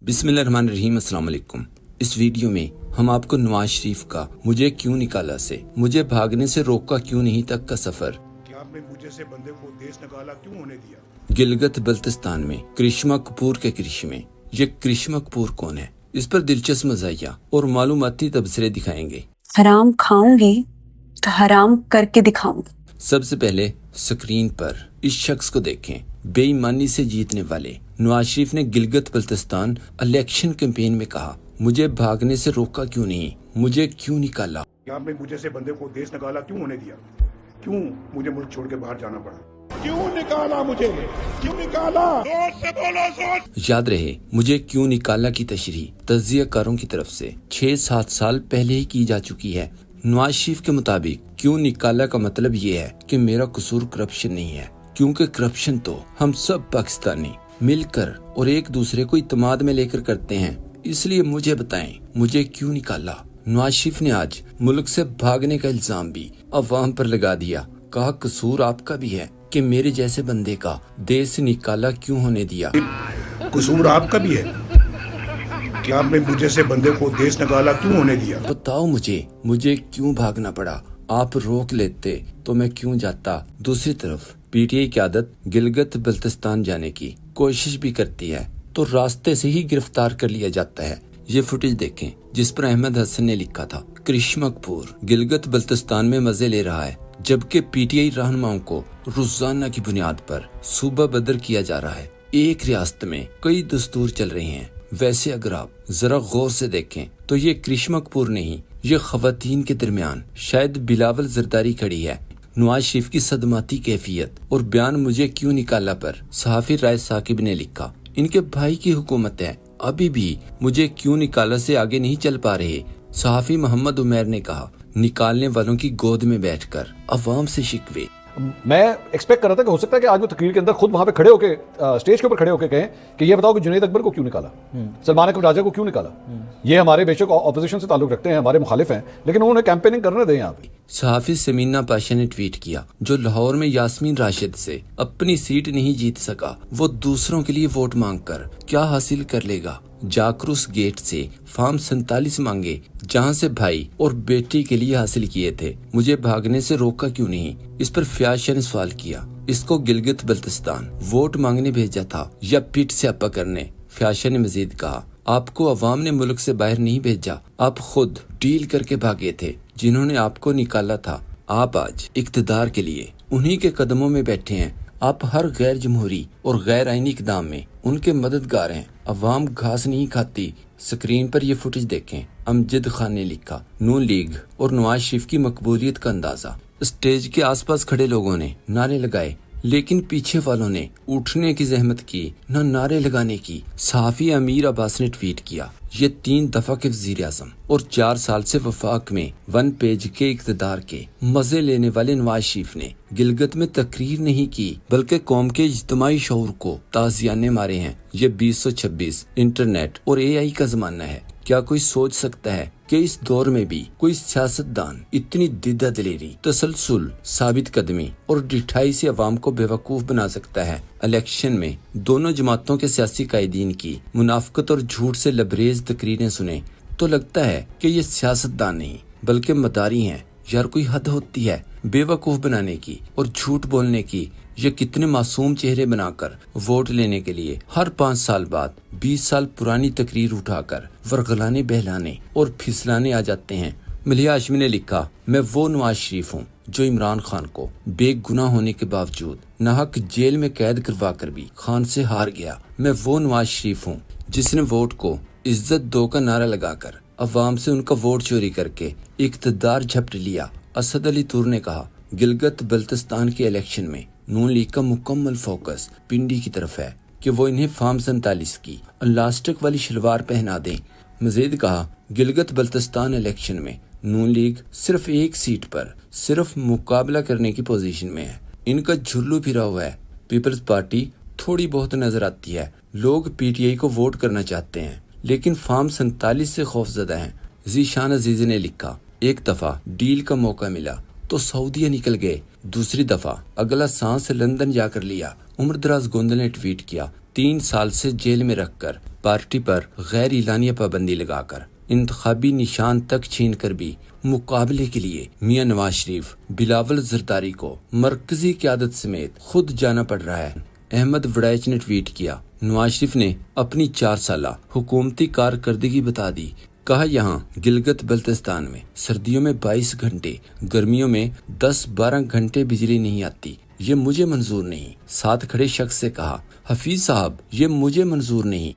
बिस्मिल्लाहिर्रहमानिर्रहीम। अस्सलाम वालेकुम। इस वीडियो में हम आपको नवाज शरीफ का मुझे क्यों निकाला से मुझे भागने से रोका क्यों नहीं तक का सफर, कि आपने मुझे से बंदे को देश निकाला क्यों होने दिया। गिलगित बल्तिस्तान में करिश्मा कपूर के करिश्मे, ये करिश्मा कपूर कौन है, इस पर दिलचस्प मज़ाहिया और मालूमाती तबसरे दिखाएंगे। हराम खाऊंगी तो हराम करके दिखाऊंगी। सबसे पहले स्क्रीन पर इस शख्स को देखें। बेईमानी से जीतने वाले नवाज शरीफ ने गिलगित बल्तिस्तान इलेक्शन कैंपेन में कहा, मुझे भागने से रोका क्यों नहीं, मुझे क्यों निकाला। कि आपने मुझे से बंदे को देश निकाला क्यों होने दिया, क्यों मुझे मुल्क छोड़ के बाहर जाना पड़ा, क्यों निकाला मुझे, क्यों निकाला। जोर से बोलो, जोर। याद रहे, मुझे क्यों निकाला की तशरीह तज्जियाकारों की तरफ से 6-7 साल पहले ही की जा चुकी है। नवाज शरीफ के मुताबिक क्यों निकाला का मतलब ये है कि मेरा कसूर करप्शन नहीं है, क्योंकि करप्शन तो हम सब पाकिस्तानी मिलकर और एक दूसरे को इत्मीनान में लेकर करते हैं। इसलिए मुझे बताएं, मुझे क्यों निकाला। नवाज शरीफ ने आज मुल्क से भागने का इल्जाम भी अवाम पर लगा दिया। कहा, कसूर आपका भी है कि मेरे जैसे बंदे का देश से निकाला क्यों होने दिया। कसूर आपका भी है कि आपने मुझे से बंदे को देश निकाला क्यों होने दिया। बताओ मुझे क्यों भागना पड़ा। आप रोक लेते तो मैं क्यों जाता। दूसरी तरफ पीटीआई की आदत गिलगित बल्तिस्तान जाने की कोशिश भी करती है तो रास्ते से ही गिरफ्तार कर लिया जाता है। ये फुटेज देखें जिस पर अहमद हसन ने लिखा था, करिश्मा कपूर गिलगित बल्तिस्तान में मजे ले रहा है, जबकि पीटीआई रहनुमाओं को रोजाना की बुनियाद पर सूबा बदर किया जा रहा है। एक रियासत में कई दस्तूर चल रहे हैं। वैसे अगर आप जरा गौर से देखें तो ये करिश्मा कपूर नहीं, ये खवातीन के दरमियान शायद बिलावल जरदारी खड़ी है। नवाज शरीफ की सदमाती कैफियत और बयान मुझे क्यों निकाला पर सहाफी राय साकिब ने लिखा, इनके भाई की हुकूमत है, अभी भी मुझे क्यों निकाला से आगे नहीं चल पा रहे। सहाफी मोहम्मद उमैर ने कहा, निकालने वालों की गोद में बैठकर अवाम से शिकवे। मैं एक्सपेक्ट कर रहा था कि हो सकता है कि आज वो तकरीर के अंदर खुद वहां पे खड़े होके स्टेज के ऊपर खड़े होके कहें कि ये बताओ कि जुनैद अकबर को क्यों निकाला, सलमान अकबर राजा को क्यों निकाला। ये हमारे बेशक ऑपोजिशन से ताल्लुक रखते हैं, हमारे मुखालिफ हैं, लेकिन उन्होंने कैंपेनिंग करने दें यहाँ पे। सहाफी समीना पाशा ने ट्वीट किया, जो लाहौर में यास्मीन राशिद से अपनी सीट नहीं जीत सका, वो दूसरों के लिए वोट मांगकर क्या हासिल कर लेगा। जाकरूस गेट से फॉर्म 47 मांगे, जहां से भाई और बेटी के लिए हासिल किए थे। मुझे भागने से रोका क्यों नहीं, इस पर फ्याशा ने सवाल किया। इसको गिलगित बल्तिस्तान वोट मांगने भेजा था या पीठ से अपा करने। फ्याशा ने मजीद कहा, आपको अवाम ने मुल्क से बाहर नहीं भेजा, आप खुद डील करके भागे थे। जिन्होंने आपको निकाला था, आप आज इक्तदार के लिए उन्हीं के कदमों में बैठे हैं। आप हर गैर जमहूरी और गैर आईनी इकदाम में उनके मददगार हैं। अवाम घास नहीं खाती। स्क्रीन पर ये फुटेज देखें। अमजद खान ने लिखा, नून लीग और नवाज शरीफ की मकबूलियत का अंदाजा। स्टेज के आसपास खड़े लोगों ने नारे लगाए, लेकिन पीछे वालों ने उठने की जहमत की, न नारे लगाने की। सहाफी अमीर अब्बास ने ट्वीट किया, ये 3 दफा के वजीर आज़म और 4 साल से वफाक में 1 पेज के इक़्तिदार के मजे लेने वाले नवाज शरीफ ने गिलगित में तकरीर नहीं की, बल्कि कौम के इज्तिमाई शऊर को ताज़ियाने मारे हैं। ये 2026 इंटरनेट और AI का जमाना है। क्या कोई सोच सकता है कि इस दौर में भी कोई सियासतदान इतनी दिद्दा दिलेरी, तसलसल, साबित कदमी और डिठाई से अवाम को बेवकूफ बना सकता है। इलेक्शन में दोनों जमातों के सियासी कायदीन की मुनाफकत और झूठ से लबरेज तकरीरें सुने तो लगता है कि ये सियासतदान नहीं बल्कि मदारी हैं। यार कोई हद होती है बेवकूफ बनाने की और झूठ बोलने की। ये कितने मासूम चेहरे बनाकर वोट लेने के लिए हर 5 साल बाद 20 साल पुरानी तकरीर उठाकर वरगलाने, बहलाने और फिसलाने आ जाते हैं। मलिया हाशमी ने लिखा, मैं वो नवाज शरीफ हूँ जो इमरान खान को बेगुनाह होने के बावजूद नाहक जेल में कैद करवा कर भी खान से हार गया। मैं वो नवाज शरीफ हूँ जिसने वोट को इज्जत दो का नारा लगाकर अवाम से उनका वोट चोरी करके इक़्तिदार झपट लिया। असद अली तूर ने कहा, गिलगित बल्तिस्तान के इलेक्शन में नून लीग का मुकम्मल फोकस पिंडी की तरफ है कि वो इन्हें फॉर्म 47 की इलास्टिक वाली शलवार पहना दें। मजीद कहा, गिलगित बल्तिस्तान इलेक्शन में नून लीग सिर्फ एक सीट पर सिर्फ मुकाबला करने की पोजीशन में है। इनका झुल्लू फिरा हुआ है। पीपल्स पार्टी थोड़ी बहुत नजर आती है। लोग पीटीआई को वोट करना चाहते हैं, लेकिन फॉर्म 47 से खौफजदा हैं। जीशान अजीज ने लिखा, एक दफा डील का मौका मिला तो सऊदीया निकल गए, दूसरी दफा अगला सांस लंदन जाकर लिया। उम्र दराज गोंदल ने ट्वीट किया, 3 سال سے جیل میں رکھ کر، پارٹی پر غیر اعلانیہ پابندی لگا کر، انتخابی نشان تک چھین کر بھی مقابلے کے لیے میاں نواز شریف بلاول زرداری کو مرکزی قیادت سمیت خود جانا پڑ رہا ہے۔ احمد وڑائچ نے ٹویٹ کیا، نواز شریف نے اپنی 4 سالہ حکومتی کارکردگی بتا دی، کہا یہاں گلگت بلتستان میں سردیوں میں 22 گھنٹے، گرمیوں میں 10-12 گھنٹے بجلی نہیں آتی، یہ مجھے منظور نہیں۔ ساتھ کھڑے شخص سے کہا، حفیظ صاحب یہ مجھے منظور نہیں۔